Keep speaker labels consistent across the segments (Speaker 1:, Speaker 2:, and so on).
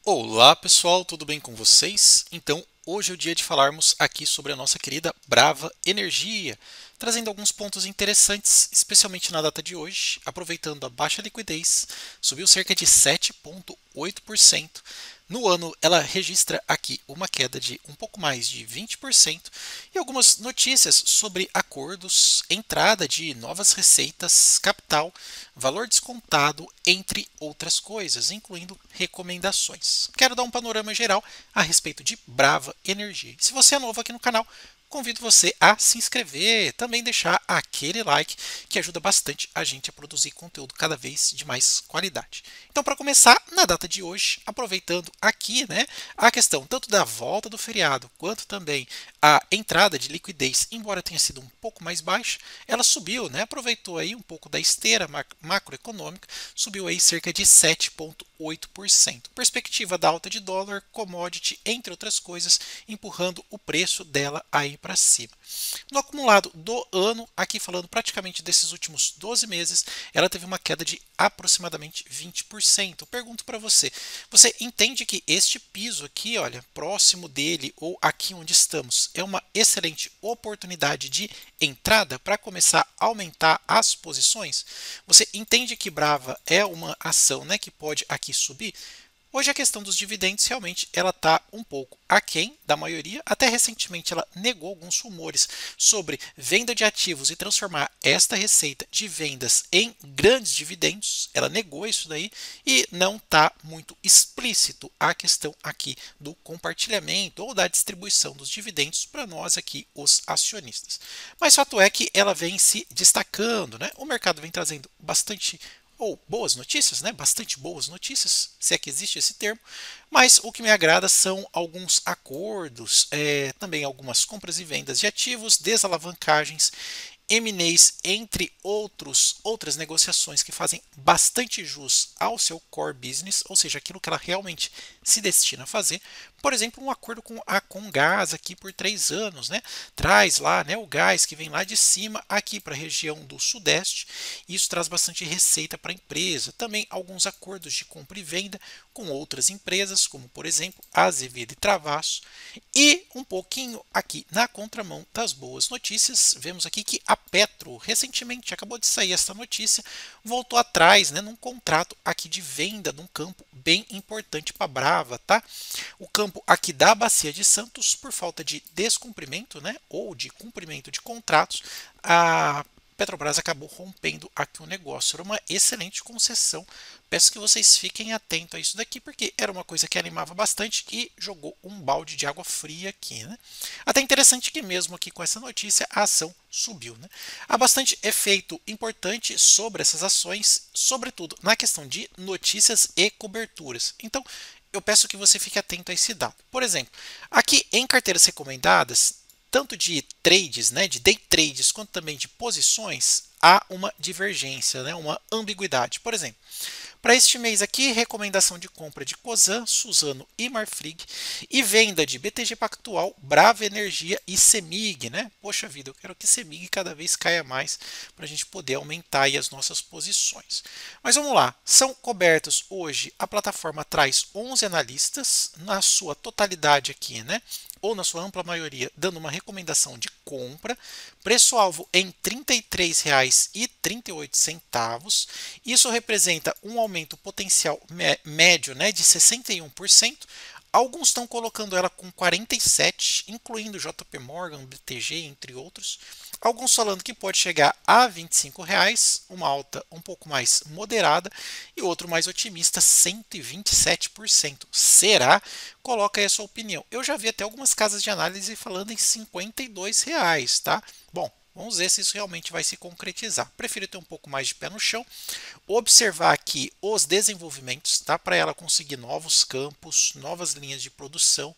Speaker 1: Olá pessoal, tudo bem com vocês? Então, hoje é o dia de falarmos aqui sobre a nossa querida Brava Energia, trazendo alguns pontos interessantes, especialmente na data de hoje, aproveitando a baixa liquidez, subiu cerca de 7,8%. No ano, ela registra aqui uma queda de um pouco mais de 20% e algumas notícias sobre acordos, entrada de novas receitas, capital, valor descontado, entre outras coisas, incluindo recomendações. Quero dar um panorama geral a respeito de Brava Energia. Se você é novo aqui no canal, convido você a se inscrever, também deixar aquele like que ajuda bastante a gente a produzir conteúdo cada vez de mais qualidade. Então, para começar, na data de hoje, aproveitando aqui, a questão tanto da volta do feriado quanto também a entrada de liquidez, embora tenha sido um pouco mais baixa, ela subiu, aproveitou aí um pouco da esteira macroeconômica, subiu aí cerca de 7,8%. Perspectiva da alta de dólar, commodity, entre outras coisas, empurrando o preço dela aí para cima. No acumulado do ano, aqui falando praticamente desses últimos 12 meses, ela teve uma queda de aproximadamente 20%. Pergunto para você, você entende que este piso aqui, olha, próximo dele ou aqui onde estamos, é uma excelente oportunidade de entrada para começar a aumentar as posições? Você entende que Brava é uma ação, que pode aqui subir? Hoje a questão dos dividendos realmente ela está um pouco aquém da maioria. Até recentemente ela negou alguns rumores sobre venda de ativos e transformar esta receita de vendas em grandes dividendos. Ela negou isso daí e não está muito explícito a questão aqui do compartilhamento ou da distribuição dos dividendos para nós aqui, os acionistas. Mas fato é que ela vem se destacando, O mercado vem trazendo bastante ou boas notícias, bastante boas notícias, se é que existe esse termo, mas o que me agrada são alguns acordos, também algumas compras e vendas de ativos, desalavancagens, M&As, entre outras negociações que fazem bastante jus ao seu core business, ou seja, aquilo que ela realmente se destina a fazer. Por exemplo, um acordo com a Comgás aqui por 3 anos, traz lá o gás que vem lá de cima aqui para a região do Sudeste, e isso traz bastante receita para a empresa. Também alguns acordos de compra e venda com outras empresas, como por exemplo a Azevedo e Travassos, e um pouquinho aqui na contramão das boas notícias, vemos aqui que a Petro, recentemente, acabou de sair esta notícia, voltou atrás, num contrato aqui de venda num campo bem importante para a Brava, tá? O campo aqui da Bacia de Santos, por falta de descumprimento, ou de cumprimento de contratos, a Petrobras acabou rompendo aqui o negócio. Era uma excelente concessão. Peço que vocês fiquem atentos a isso daqui, porque era uma coisa que animava bastante e jogou um balde de água fria aqui, Até interessante que mesmo aqui com essa notícia a ação subiu, Há bastante efeito importante sobre essas ações, sobretudo na questão de notícias e coberturas. Então, eu peço que você fique atento a esse dado. Por exemplo, aqui em carteiras recomendadas, tanto de trades, de day trades, quanto também de posições, há uma divergência, uma ambiguidade. Por exemplo, para este mês aqui, recomendação de compra de Cosan, Suzano e Marfrig e venda de BTG Pactual, Brava Energia e Semig, Poxa vida, eu quero que Semig cada vez caia mais para a gente poder aumentar aí as nossas posições. Mas vamos lá, são cobertos hoje, a plataforma traz 11 analistas, na sua totalidade aqui, ou na sua ampla maioria, dando uma recomendação de compra, preço-alvo em R$ 33,38. Isso representa um aumento potencial médio, de 61%. Alguns estão colocando ela com 47, incluindo JP Morgan, BTG, entre outros. Alguns falando que pode chegar a R$ 25, uma alta um pouco mais moderada, e outro mais otimista, 127%. Será? Coloca aí a sua opinião. Eu já vi até algumas casas de análise falando em R$ 52, tá? Bom, vamos ver se isso realmente vai se concretizar. Prefiro ter um pouco mais de pé no chão, observar aqui os desenvolvimentos, tá? Para ela conseguir novos campos, novas linhas de produção,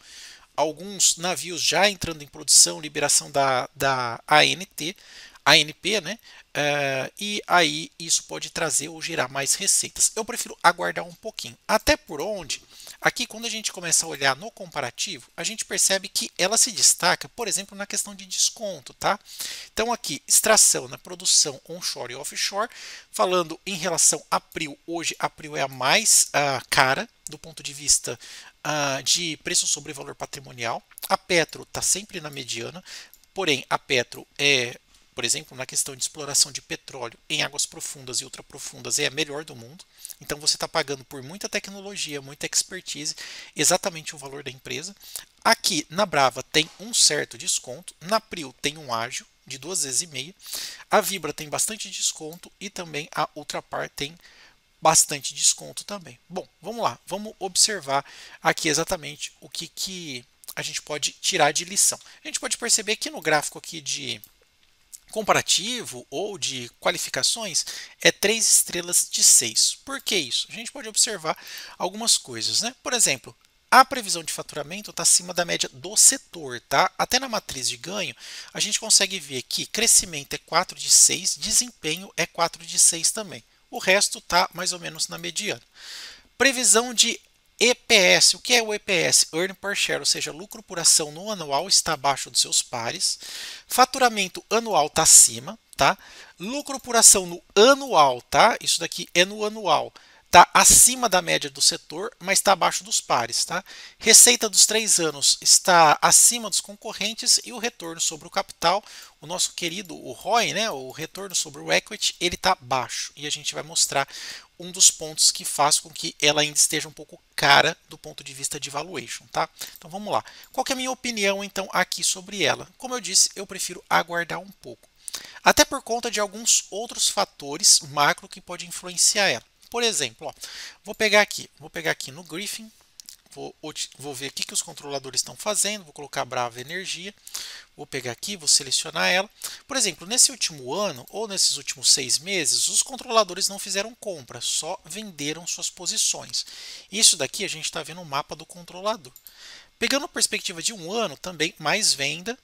Speaker 1: alguns navios já entrando em produção, liberação da ANP, e aí isso pode trazer ou gerar mais receitas. Eu prefiro aguardar um pouquinho. Até por onde Aqui, quando a gente começa a olhar no comparativo, a gente percebe que ela se destaca, por exemplo, na questão de desconto, tá? Então, aqui, extração na produção onshore e offshore, falando em relação a Prio, hoje a Prio é a mais cara do ponto de vista de preço sobre valor patrimonial. A Petro está sempre na mediana, porém, a Petro é, por exemplo, na questão de exploração de petróleo em águas profundas e ultraprofundas, é a melhor do mundo. Então você está pagando por muita tecnologia, muita expertise, exatamente o valor da empresa. Aqui na Brava tem um certo desconto, na Prio tem um ágio de 2 vezes e meia, a Vibra tem bastante desconto e também a Ultrapar tem bastante desconto também. Bom, vamos lá, vamos observar aqui exatamente o que a gente pode tirar de lição. A gente pode perceber que no gráfico aqui de comparativo ou de qualificações é 3 estrelas de 6. Por que isso? A gente pode observar algumas coisas, né? Por exemplo, a previsão de faturamento está acima da média do setor, tá? Até na matriz de ganho, a gente consegue ver que crescimento é 4 de 6, desempenho é 4 de 6 também. O resto está mais ou menos na mediana. Previsão de EPS. O que é o EPS? Earning per share, ou seja, lucro por ação no anual está abaixo dos seus pares. Faturamento anual está acima, tá? Lucro por ação no anual, tá? Isso daqui é no anual. Está acima da média do setor, mas está abaixo dos pares, tá? Receita dos 3 anos está acima dos concorrentes e o retorno sobre o capital, o nosso querido o ROI, né, o retorno sobre o equity, ele está baixo. E a gente vai mostrar um dos pontos que faz com que ela ainda esteja um pouco cara do ponto de vista de valuation, tá? Então vamos lá. Qual que é a minha opinião então aqui sobre ela? Como eu disse, eu prefiro aguardar um pouco. Até por conta de alguns outros fatores macro que podem influenciar ela. Por exemplo, ó, vou pegar aqui no Griffin, vou ver o que os controladores estão fazendo, vou colocar Brava Energia, vou pegar aqui, vou selecionar ela. Por exemplo, nesse último ano ou nesses últimos 6 meses, os controladores não fizeram compra, só venderam suas posições. Isso daqui a gente está vendo o mapa do controlador. Pegando a perspectiva de um ano, também mais venda,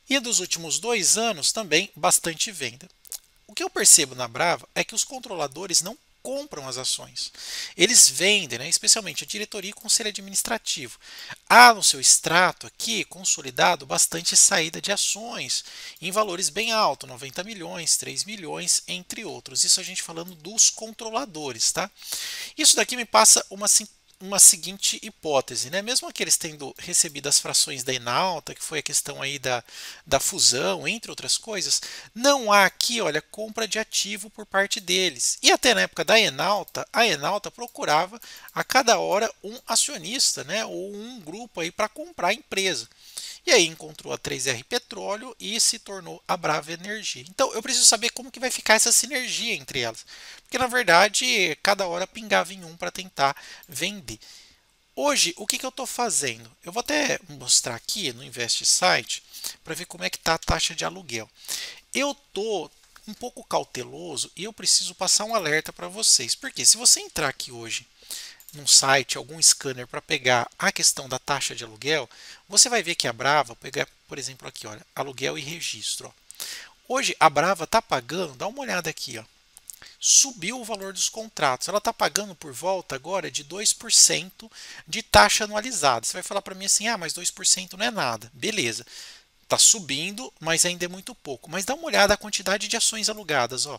Speaker 1: e dos últimos 2 anos também bastante venda. O que eu percebo na Brava é que os controladores não compram as ações. Eles vendem, né, especialmente a diretoria e o conselho administrativo. Há no seu extrato aqui, consolidado, bastante saída de ações em valores bem altos, 90 milhões, 3 milhões, entre outros. Isso a gente falando dos controladores, tá? Isso daqui me passa uma seguinte hipótese, né? Mesmo aqueles tendo recebido as frações da Enalta, que foi a questão aí da fusão, entre outras coisas, não há aqui, olha, compra de ativo por parte deles. E até na época da Enalta, a Enalta procurava a cada hora um acionista, né? Ou um grupo aí para comprar a empresa. E aí encontrou a 3R Petróleo e se tornou a Brava Energia. Então eu preciso saber como que vai ficar essa sinergia entre elas. Porque na verdade cada hora pingava em um para tentar vender. Hoje o que eu estou fazendo? Eu vou até mostrar aqui no Invest Site para ver como é que está a taxa de aluguel. Eu estou um pouco cauteloso e eu preciso passar um alerta para vocês. Porque se você entrar aqui hoje num site, algum scanner para pegar a questão da taxa de aluguel, você vai ver que a Brava, pegar, por exemplo, aqui, olha, aluguel e registro. Ó. Hoje a Brava está pagando, dá uma olhada aqui, ó, subiu o valor dos contratos. Ela está pagando por volta agora de 2% de taxa anualizada. Você vai falar para mim assim, ah, mas 2% não é nada. Beleza. Está subindo, mas ainda é muito pouco. Mas dá uma olhada na quantidade de ações alugadas. Ó.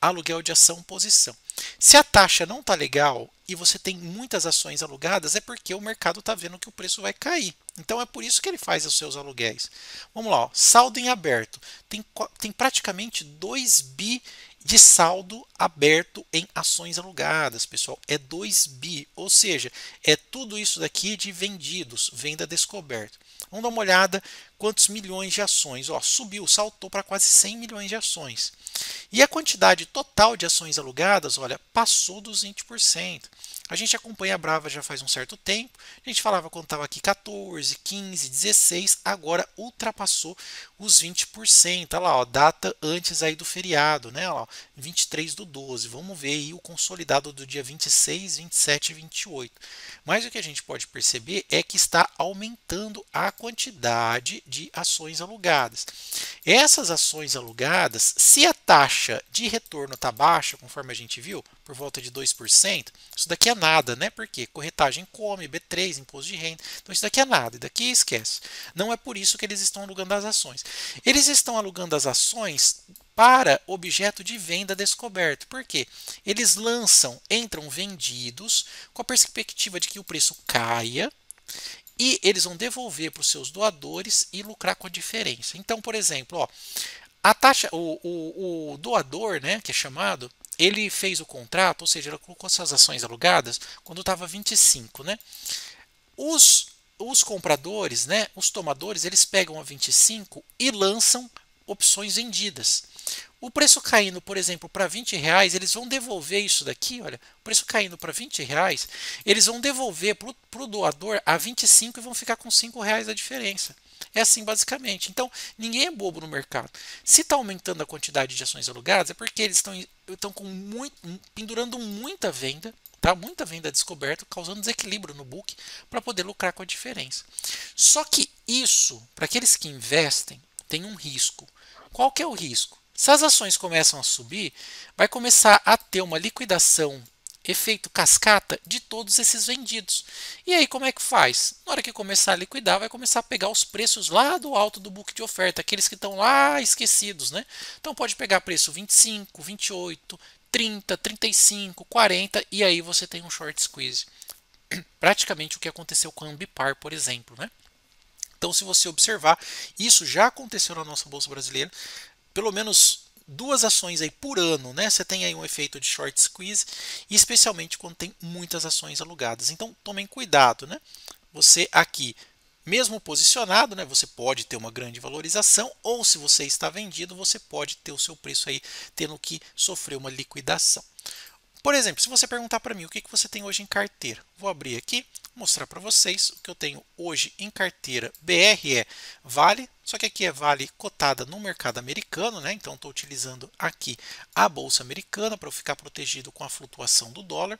Speaker 1: Aluguel de ação, posição. Se a taxa não está legal e você tem muitas ações alugadas, é porque o mercado está vendo que o preço vai cair. Então é por isso que ele faz os seus aluguéis. Vamos lá, ó. Saldo em aberto. Tem praticamente 2 bi de saldo aberto em ações alugadas, pessoal. É 2 bi, ou seja, é tudo isso daqui de vendidos, venda descoberta. Vamos dar uma olhada quantos milhões de ações. Ó, subiu, saltou para quase 100 milhões de ações. E a quantidade total de ações alugadas, olha, passou dos 20%. A gente acompanha a Brava já faz um certo tempo. A gente falava quando estava aqui 14, 15, 16, agora ultrapassou os 20%. Olha lá, ó, data antes aí do feriado, né? Olha lá, 23/12. Vamos ver aí o consolidado do dia 26, 27 e 28. Mas o que a gente pode perceber é que está aumentando a quantidade de ações alugadas. Essas ações alugadas, se a taxa de retorno está baixa, conforme a gente viu, por volta de 2%, isso daqui é nada, né? Porque corretagem come, B3, imposto de renda, então isso daqui é nada, e daqui esquece. Não é por isso que eles estão alugando as ações. Eles estão alugando as ações para objeto de venda descoberto. Por quê? Eles entram vendidos com a perspectiva de que o preço caia e eles vão devolver para os seus doadores e lucrar com a diferença. Então, por exemplo, ó, a taxa, o doador, né, que é chamado, ele fez o contrato, ou seja, ele colocou suas ações alugadas quando estava 25, né? Os compradores, né, os tomadores, eles pegam a 25 e lançam opções vendidas. O preço caindo, por exemplo, para R$ 20, eles vão devolver isso daqui, olha, o preço caindo para R$ 20, eles vão devolver para o doador a 25 e vão ficar com R$ 5 a diferença. É assim basicamente. Então, ninguém é bobo no mercado. Se está aumentando a quantidade de ações alugadas, é porque eles estão pendurando muita venda, tá? Muita venda descoberta, causando desequilíbrio no book para poder lucrar com a diferença. Só que isso, para aqueles que investem, tem um risco. Qual que é o risco? Se as ações começam a subir, vai começar a ter uma liquidação, efeito cascata de todos esses vendidos. E aí como é que faz? Na hora que começar a liquidar, vai começar a pegar os preços lá do alto do book de oferta, aqueles que estão lá esquecidos, né? Então pode pegar preço 25, 28, 30, 35, 40 e aí você tem um short squeeze. Praticamente o que aconteceu com a Ambipar, por exemplo, né? Então, se você observar, isso já aconteceu na nossa bolsa brasileira, pelo menos 2 ações aí por ano, né? Você tem aí um efeito de short squeeze, e especialmente quando tem muitas ações alugadas. Então, tomem cuidado, né? Você aqui, mesmo posicionado, né? Você pode ter uma grande valorização, ou se você está vendido, você pode ter o seu preço aí tendo que sofrer uma liquidação. Por exemplo, se você perguntar para mim o que você tem hoje em carteira, vou abrir aqui, mostrar para vocês o que eu tenho hoje em carteira. BR é Vale, só que aqui é Vale cotada no mercado americano, né? Então estou utilizando aqui a bolsa americana para eu ficar protegido com a flutuação do dólar.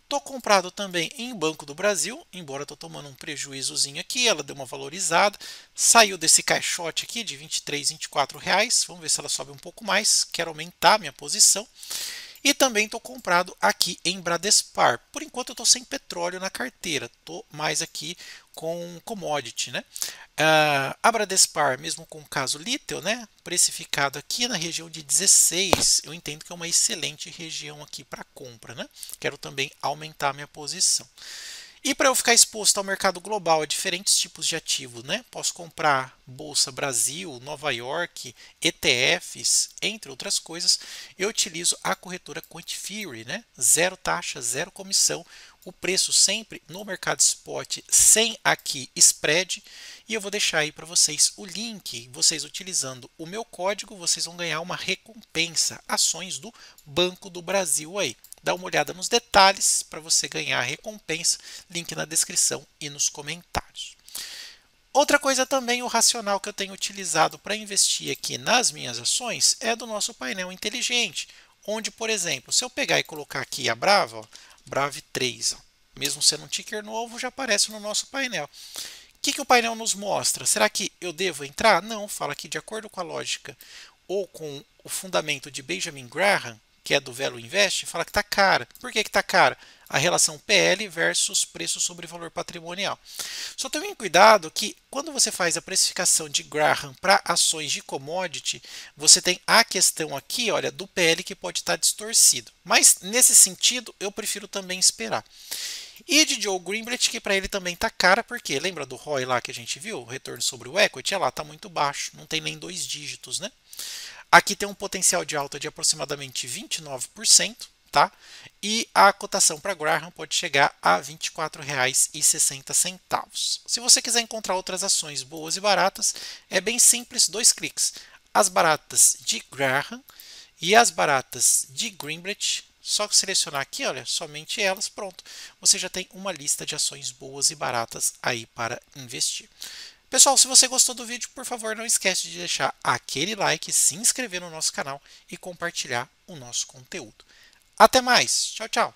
Speaker 1: Estou comprado também em Banco do Brasil, embora estou tomando um prejuízozinho aqui, ela deu uma valorizada, saiu desse caixote aqui de 23, 24 reais, vamos ver se ela sobe um pouco mais, quero aumentar minha posição. E também estou comprado aqui em Bradespar. Por enquanto eu estou sem petróleo na carteira, estou mais aqui com commodity, né? A Bradespar, mesmo com o caso Lithium, né? Precificado aqui na região de 16, eu entendo que é uma excelente região aqui para compra, né? Quero também aumentar minha posição. E para eu ficar exposto ao mercado global a diferentes tipos de ativos, né? Posso comprar Bolsa Brasil, Nova York, ETFs, entre outras coisas. Eu utilizo a corretora Quantifury, né? Zero taxa, zero comissão. O preço sempre no mercado spot, sem aqui spread. E eu vou deixar aí para vocês o link. Vocês utilizando o meu código, vocês vão ganhar uma recompensa. Ações do Banco do Brasil aí. Dá uma olhada nos detalhes para você ganhar a recompensa, link na descrição e nos comentários. Outra coisa também, o racional que eu tenho utilizado para investir aqui nas minhas ações é do nosso painel inteligente, onde, por exemplo, se eu pegar e colocar aqui a Brava, ó, Brave 3, ó, mesmo sendo um ticker novo, já aparece no nosso painel. O que o painel nos mostra? Será que eu devo entrar? Não, fala que de acordo com a lógica ou com o fundamento de Benjamin Graham, que é do Value Invest, fala que está cara. Por que está cara? A relação PL versus preço sobre valor patrimonial. Só tomem cuidado que quando você faz a precificação de Graham para ações de commodity, você tem a questão aqui, olha, do PL que pode estar distorcido. Mas nesse sentido, eu prefiro também esperar. E de Joe Greenblatt, que para ele também está cara, porque lembra do ROI lá que a gente viu, o retorno sobre o equity, lá está muito baixo, não tem nem 2 dígitos, né? Aqui tem um potencial de alta de aproximadamente 29%, tá? E a cotação para Graham pode chegar a R$ 24,60. Se você quiser encontrar outras ações boas e baratas, é bem simples, 2 cliques. As baratas de Graham e as baratas de Greenblatt, só selecionar aqui, olha, somente elas, pronto. Você já tem uma lista de ações boas e baratas aí para investir. Pessoal, se você gostou do vídeo, por favor, não esquece de deixar aquele like, se inscrever no nosso canal e compartilhar o nosso conteúdo. Até mais. Tchau, tchau.